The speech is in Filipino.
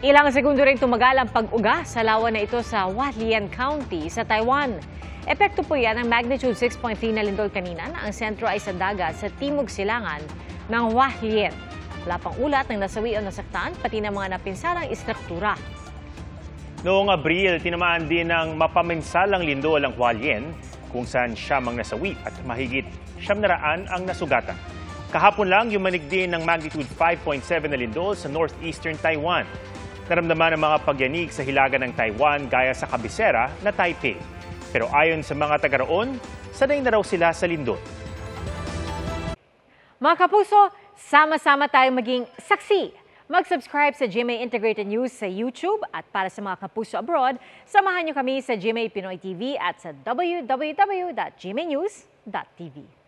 Ilang segundo rin tumagal ang pag-uga sa lawa na ito sa Hualien County sa Taiwan. Epekto po yan ng magnitude 6.3 na lindol kanina na ang sentro ay sa dagat sa timog silangan ng Hualien. Wala pang ulat ng nasawi o nasaktan, pati ng mga napinsarang istruktura. Noong Abril, tinamaan din ng mapaminsalang lindol ang Hualien kung saan siyam ang nasawi at mahigit 700 ang nasugatan. Kahapon lang, yumanig din ng magnitude 5.7 na lindol sa northeastern Taiwan. Naramdaman ang mga pagyanig sa hilaga ng Taiwan gaya sa kabisera na Taipei. Pero ayon sa mga taga-roon, sanay na raw sila sa lindol. Mga kapuso, sama-sama tayong maging saksi. Mag-subscribe sa GMA Integrated News sa YouTube at para sa mga kapuso abroad, samahan niyo kami sa GMA Pinoy TV at sa www.gmanews.tv.